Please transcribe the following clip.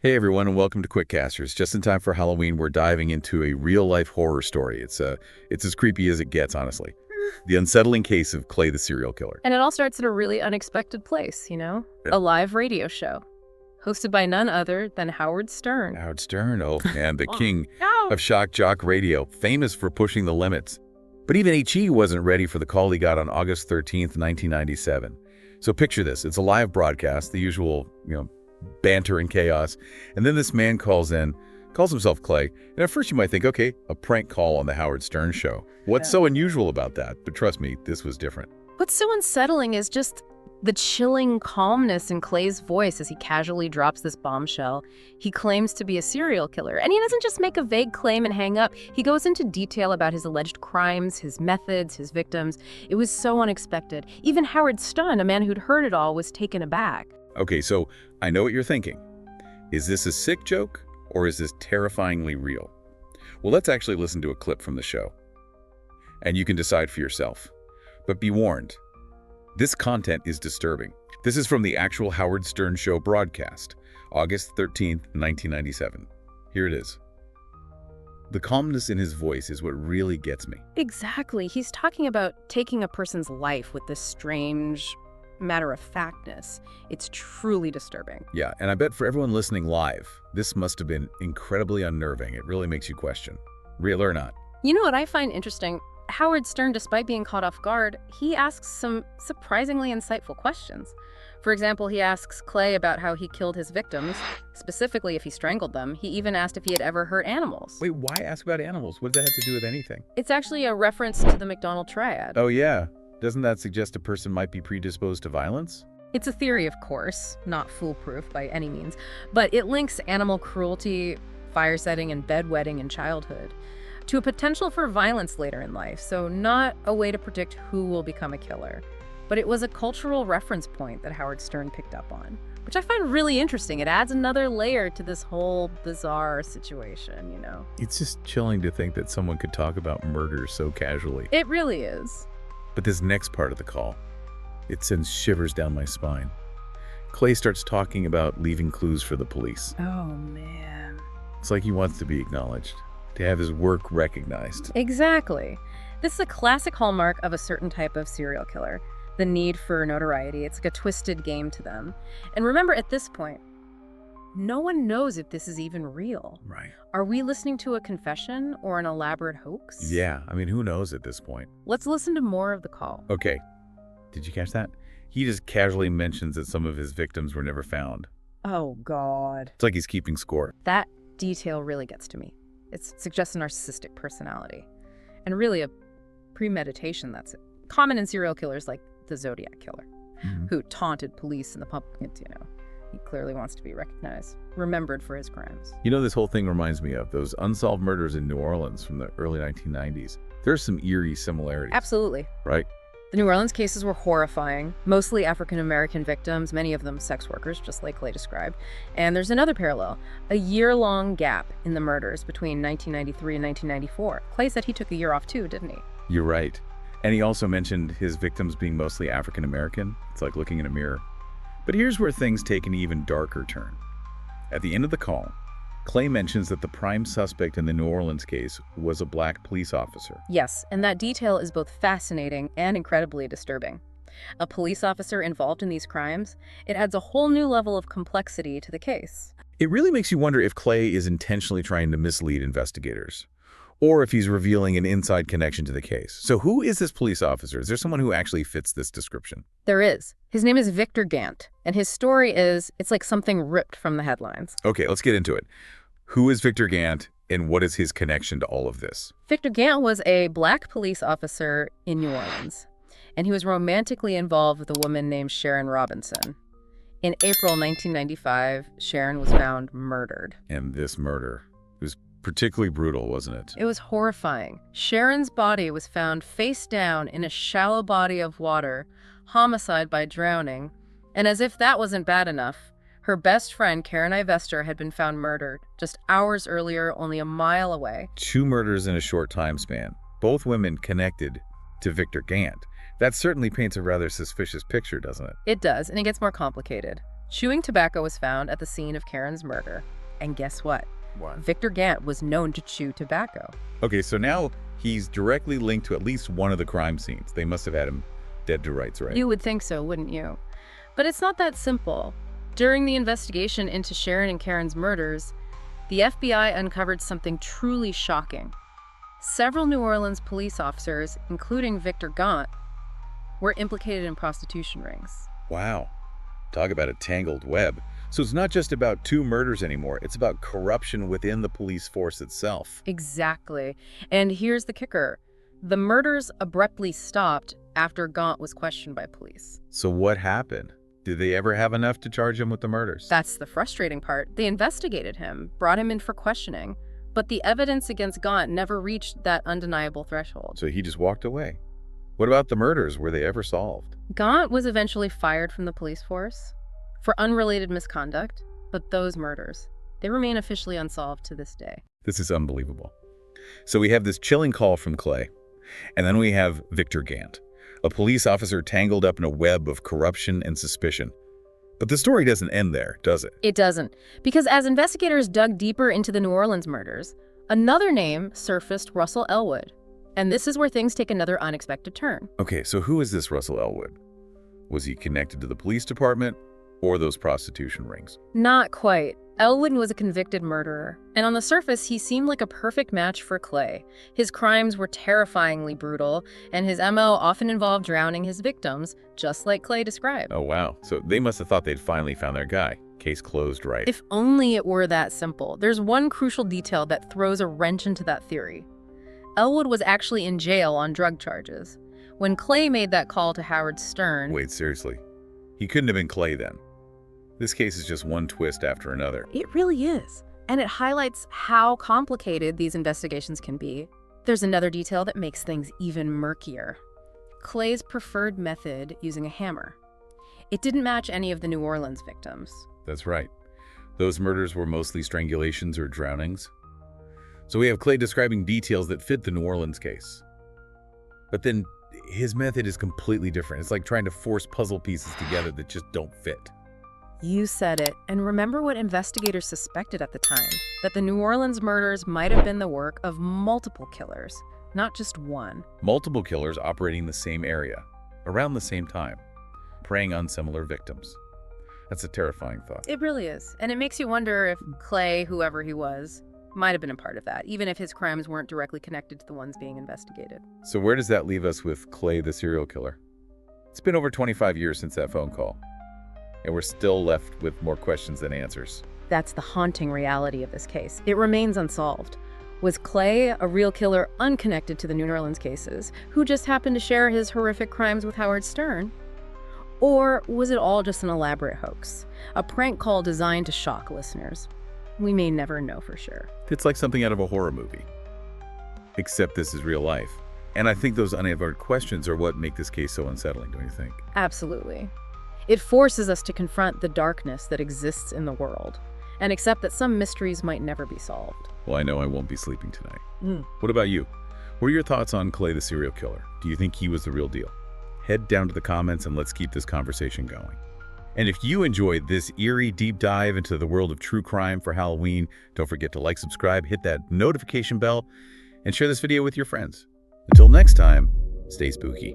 Hey everyone, and welcome to Quickcasters. Just in time for Halloween, we're diving into a real-life horror story. It's as creepy as it gets, honestly. The unsettling case of Clay the serial killer. And it all starts at a really unexpected place, Yeah. A live radio show, hosted by none other than Howard Stern. Howard Stern, oh man, the king No! of shock jock radio, famous for pushing the limits. But even HE wasn't ready for the call he got on August 13th, 1997. So picture this, it's a live broadcast, the usual, banter and chaos. And then this man calls himself Clay. And at first you might think, okay, a prank call on the Howard Stern show. What's so unusual about that? But trust me, this was different. What's so unsettling is just the chilling calmness in Clay's voice as he casually drops this bombshell. He claims to be a serial killer. And he doesn't just make a vague claim and hang up. He goes into detail about his alleged crimes, his methods, his victims. It was so unexpected. Even Howard Stern, a man who'd heard it all, was taken aback. Okay, so I know what you're thinking. Is this a sick joke or is this terrifyingly real? Well, let's actually listen to a clip from the show. And you can decide for yourself. But be warned, this content is disturbing. This is from the actual Howard Stern show broadcast, August 13th, 1997. Here it is. The calmness in his voice is what really gets me. Exactly. He's talking about taking a person's life with this strange matter-of-factness. It's truly disturbing. Yeah, and I bet for everyone listening live, this must have been incredibly unnerving. It really makes you question, real or not. You know what I find interesting? Howard Stern, despite being caught off guard, he asks some surprisingly insightful questions. For example, he asks Clay about how he killed his victims, specifically if he strangled them. He even asked if he had ever hurt animals. Wait, why ask about animals? What does that have to do with anything? It's actually a reference to the McDonald triad. Oh yeah, doesn't that suggest a person might be predisposed to violence? It's a theory, of course, not foolproof by any means, but it links animal cruelty, fire setting, and bedwetting in childhood to a potential for violence later in life, so not a way to predict who will become a killer. But it was a cultural reference point that Howard Stern picked up on, which I find really interesting. It adds another layer to this whole bizarre situation, It's just chilling to think that someone could talk about murder so casually. It really is. But this next part of the call, it sends shivers down my spine. Clay starts talking about leaving clues for the police. Oh, man. It's like he wants to be acknowledged, to have his work recognized. Exactly. This is a classic hallmark of a certain type of serial killer. The need for notoriety. It's like a twisted game to them. And remember, at this point, no one knows if this is even real. Right. Are we listening to a confession or an elaborate hoax? Yeah, I mean, who knows at this point? Let's listen to more of the call. Okay, did you catch that? He just casually mentions that some of his victims were never found. Oh, God. It's like he's keeping score. That detail really gets to me. It suggests a narcissistic personality. And really a premeditation that's common in serial killers like the Zodiac Killer, who taunted police and the public, He clearly wants to be recognized, remembered for his crimes. This whole thing reminds me of those unsolved murders in New Orleans from the early 1990s. There's some eerie similarities. Absolutely. Right? The New Orleans cases were horrifying, mostly African-American victims, many of them sex workers, just like Clay described. And there's another parallel, a year-long gap in the murders between 1993 and 1994. Clay said he took a year off too, didn't he? You're right. And he also mentioned his victims being mostly African-American. It's like looking in a mirror. But here's where things take an even darker turn. At the end of the call, Clay mentions that the prime suspect in the New Orleans case was a black police officer. Yes, and that detail is both fascinating and incredibly disturbing. A police officer involved in these crimes, it adds a whole new level of complexity to the case. It really makes you wonder if Clay is intentionally trying to mislead investigators, or if he's revealing an inside connection to the case. So who is this police officer? Is there someone who actually fits this description? There is. His name is Victor Gant, and his story it's like something ripped from the headlines. Okay, let's get into it. Who is Victor Gant, and what is his connection to all of this? Victor Gant was a black police officer in New Orleans, and he was romantically involved with a woman named Sharon Robinson. In April 1995, Sharon was found murdered. And this murder was particularly brutal, wasn't it? It was horrifying. Sharon's body was found face down in a shallow body of water, homicide by drowning. And as if that wasn't bad enough, her best friend, Karen Ivester, had been found murdered just hours earlier, only a mile away. 2 murders in a short time span, both women connected to Victor Gant. That certainly paints a rather suspicious picture, doesn't it? It does, and it gets more complicated. Chewing tobacco was found at the scene of Karen's murder. And guess what? What? Victor Gant was known to chew tobacco. Okay, so now he's directly linked to at least one of the crime scenes. They must have had him dead to rights, right? You would think so, wouldn't you? But it's not that simple. During the investigation into Sharon and Karen's murders, the FBI uncovered something truly shocking. Several New Orleans police officers, including Victor Gant, were implicated in prostitution rings. Wow. Talk about a tangled web. So it's not just about two murders anymore. It's about corruption within the police force itself. Exactly. And here's the kicker. The murders abruptly stopped after Gant was questioned by police. So what happened? Did they ever have enough to charge him with the murders? That's the frustrating part. They investigated him, brought him in for questioning, but the evidence against Gant never reached that undeniable threshold. So he just walked away. What about the murders? Were they ever solved? Gant was eventually fired from the police force for unrelated misconduct, but those murders, they remain officially unsolved to this day. This is unbelievable. So we have this chilling call from Clay, and then we have Victor Gant, a police officer tangled up in a web of corruption and suspicion. But the story doesn't end there, does it? It doesn't, because as investigators dug deeper into the New Orleans murders, another name surfaced, Russell Elwood. And this is where things take another unexpected turn. Okay, so who is this Russell Elwood? Was he connected to the police department or those prostitution rings? Not quite. Elwood was a convicted murderer, and on the surface, he seemed like a perfect match for Clay. His crimes were terrifyingly brutal, and his MO often involved drowning his victims, just like Clay described. Oh, wow. So they must have thought they'd finally found their guy. Case closed, right? If only it were that simple. There's one crucial detail that throws a wrench into that theory. Elwood was actually in jail on drug charges. When Clay made that call to Howard Stern... Wait, seriously? He couldn't have been Clay then. This case is just one twist after another. It really is. And it highlights how complicated these investigations can be. There's another detail that makes things even murkier. Clay's preferred method, using a hammer. It didn't match any of the New Orleans victims. That's right. Those murders were mostly strangulations or drownings. So we have Clay describing details that fit the New Orleans case. But then his method is completely different. It's like trying to force puzzle pieces together that just don't fit. You said it. And remember what investigators suspected at the time, that the New Orleans murders might have been the work of multiple killers, not just one. Multiple killers operating in the same area, around the same time, preying on similar victims. That's a terrifying thought. It really is. And it makes you wonder if Clay, whoever he was, might have been a part of that, even if his crimes weren't directly connected to the ones being investigated. So where does that leave us with Clay the serial killer? It's been over 25 years since that phone call, and we're still left with more questions than answers. That's the haunting reality of this case. It remains unsolved. Was Clay a real killer unconnected to the New Orleans cases, who just happened to share his horrific crimes with Howard Stern? Or was it all just an elaborate hoax, a prank call designed to shock listeners? We may never know for sure. It's like something out of a horror movie. Except this is real life. And I think those unanswered questions are what make this case so unsettling, don't you think? Absolutely. It forces us to confront the darkness that exists in the world and accept that some mysteries might never be solved. Well, I know I won't be sleeping tonight. What about you? What are your thoughts on Clay the serial killer? Do you think he was the real deal? Head down to the comments and let's keep this conversation going. And if you enjoyed this eerie deep dive into the world of true crime for Halloween, don't forget to like, subscribe, hit that notification bell, and share this video with your friends. Until next time, stay spooky.